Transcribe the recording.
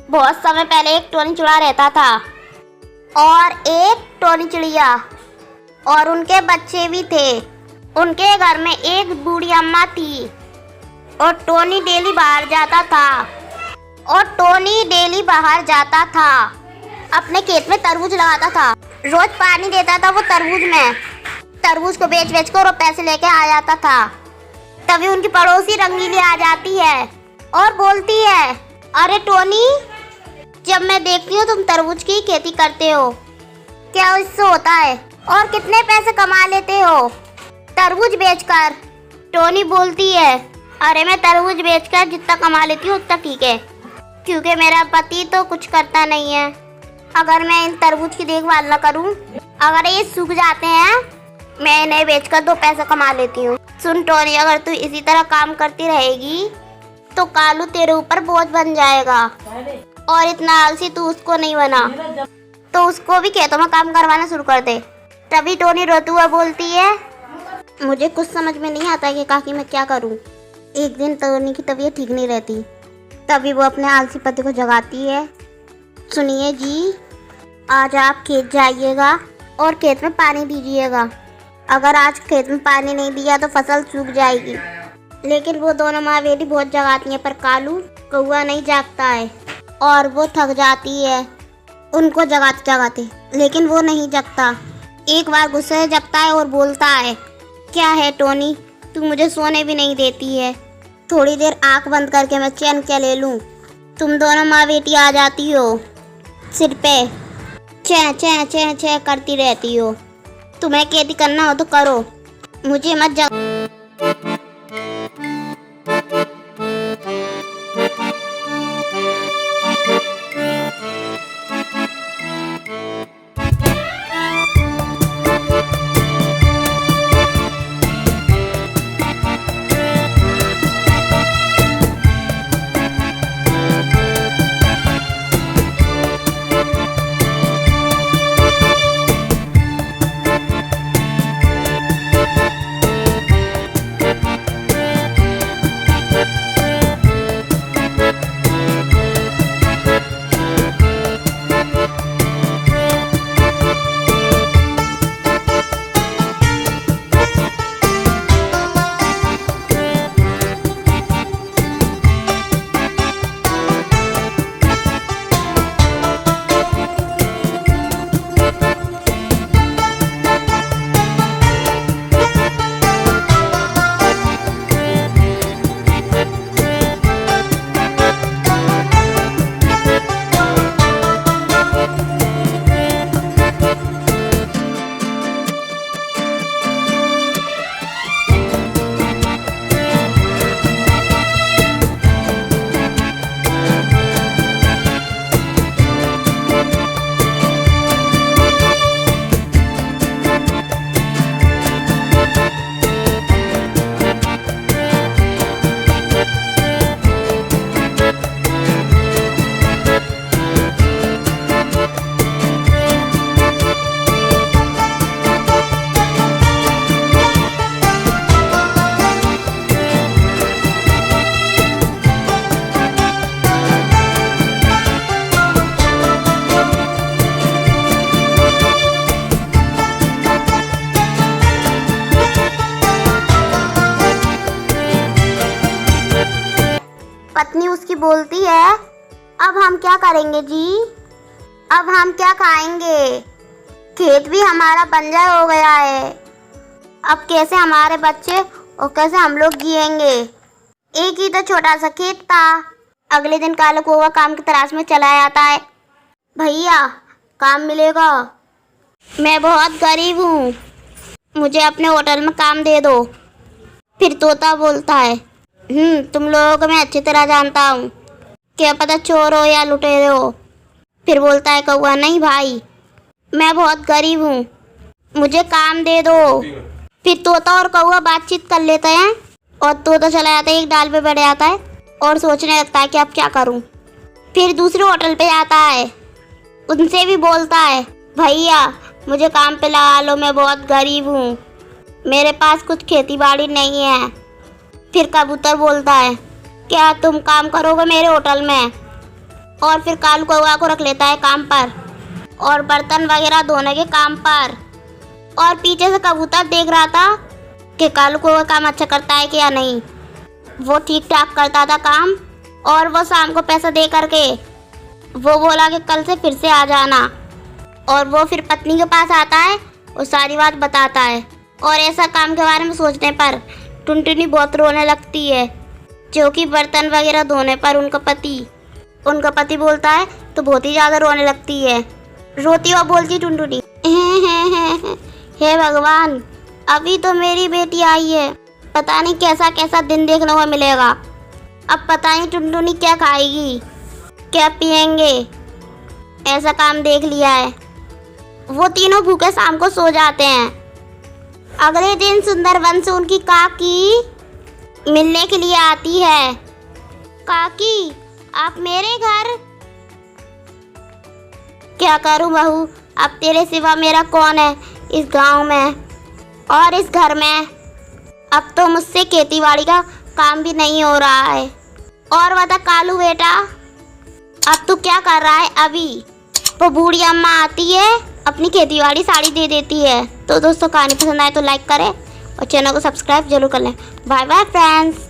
बहुत समय पहले एक टोनी चूड़ा रहता था और एक टोनी चिड़िया और उनके बच्चे भी थे। उनके घर में एक बूढ़ी अम्मा थी और टोनी डेली बाहर जाता था अपने खेत में तरबूज लगाता था। रोज पानी देता था वो तरबूज को बेच कर वो पैसे लेके आ जाता था। तभी उनकी पड़ोसी रंगीली आ जाती है और बोलती है, अरे टोनी, जब मैं देखती हूँ तुम तरबूज की खेती करते हो, क्या इससे होता है और कितने पैसे कमा लेते हो तरबूज बेचकर? टोनी बोलती है, अरे मैं तरबूज बेचकर जितना कमा लेती हूँ उतना ठीक है, क्योंकि मेरा पति तो कुछ करता नहीं है। अगर मैं इन तरबूज की देखभाल न करूँ, अगर ये सूख जाते हैं, मैं इन्हें बेचकर 2 पैसे कमा लेती हूँ। सुन टोनी, अगर तू इसी तरह काम करती रहेगी तो कालू तेरे ऊपर बोझ बन जाएगा और इतना आलसी तू उसको नहीं बना तो उसको भी खेतों में काम करवाना शुरू कर दे। तभी टोनी रोते हुए बोलती है, मुझे कुछ समझ में नहीं आता कि काकी मैं क्या करूं। एक दिन टोनी की तबीयत ठीक नहीं रहती। तभी वो अपने आलसी पति को जगाती है, सुनिए जी, आज आप खेत जाइएगा और खेत में पानी दीजिएगा। अगर आज खेत में पानी नहीं दिया तो फसल सूख जाएगी। लेकिन वो दोनों माँ बेटी बहुत जगाती हैं, पर कालू कौआ नहीं जागता है और वो थक जाती है उनको जगाते, लेकिन वो नहीं जगता। एक बार गुस्से से जगता है और बोलता है, क्या है टोनी, तू मुझे सोने भी नहीं देती है। थोड़ी देर आंख बंद करके मैं चैन क्या ले लूँ? तुम दोनों माँ बेटी आ जाती हो, सिर पे चैं चैं चैं चैं करती रहती हो। तुम्हें खेती करना हो तो करो, मुझे मत जगा। पत्नी उसकी बोलती है, अब हम क्या करेंगे जी? अब हम क्या खाएंगे? खेत भी हमारा बंजर हो गया है। अब कैसे हमारे बच्चे और कैसे हम लोग जिएंगे? एक ही तो छोटा सा खेत था। अगले दिन कालू कौवा काम की तलाश में चला आता है। भैया, काम मिलेगा? मैं बहुत गरीब हूँ, मुझे अपने होटल में काम दे दो। फिर तोता बोलता है, तुम लोगों को मैं अच्छी तरह जानता हूँ, क्या पता चोर हो या लुटेरे हो। फिर बोलता है कौवा, नहीं भाई, मैं बहुत गरीब हूँ, मुझे काम दे दो। फिर तोता और कौवा बातचीत कर लेते हैं और तोता चला जाता है, एक डाल पे बैठ जाता है और सोचने लगता है कि अब क्या करूँ। फिर दूसरे होटल पे जाता है, उनसे भी बोलता है, भैया मुझे काम पे लगा लो, मैं बहुत गरीब हूँ, मेरे पास कुछ खेती बाड़ी नहीं है। फिर कबूतर बोलता है, क्या तुम काम करोगे मेरे होटल में? और फिर कालू कौआ को रख लेता है काम पर और बर्तन वगैरह धोने के काम पर। और पीछे से कबूतर देख रहा था कि कालू कौआ काम अच्छा करता है कि या नहीं। वो ठीक ठाक करता था काम और वो शाम को पैसा दे करके वो बोला कि कल से फिर से आ जाना। और वो फिर पत्नी के पास आता है और सारी बात बताता है। और ऐसा काम के बारे में सोचने पर टुनटुनी बहुत रोने लगती है, जो कि बर्तन वगैरह धोने पर उनका पति बोलता है तो बहुत ही ज़्यादा रोने लगती है। रोती और बोलती टुनटुनी, हे भगवान, अभी तो मेरी बेटी आई है, पता नहीं कैसा कैसा दिन देखने को मिलेगा। अब पता नहीं टुनटुनी क्या खाएगी, क्या पिएंगे, ऐसा काम देख लिया है। वो तीनों भूखे शाम को सो जाते हैं। अगले दिन सुंदरवन से उनकी काकी मिलने के लिए आती है। काकी, आप मेरे घर? क्या करूं बहू, अब तेरे सिवा मेरा कौन है इस गांव में और इस घर में। अब तो मुझसे खेतीबाड़ी का काम भी नहीं हो रहा है। और बता कालू बेटा, अब तू क्या कर रहा है अभी? वो बूढ़ी अम्मा आती है, अपनी खेतीबाड़ी साड़ी दे देती है। तो दोस्तों, कहानी पसंद आए तो लाइक करें और चैनल को सब्सक्राइब जरूर कर लें। Bye bye friends.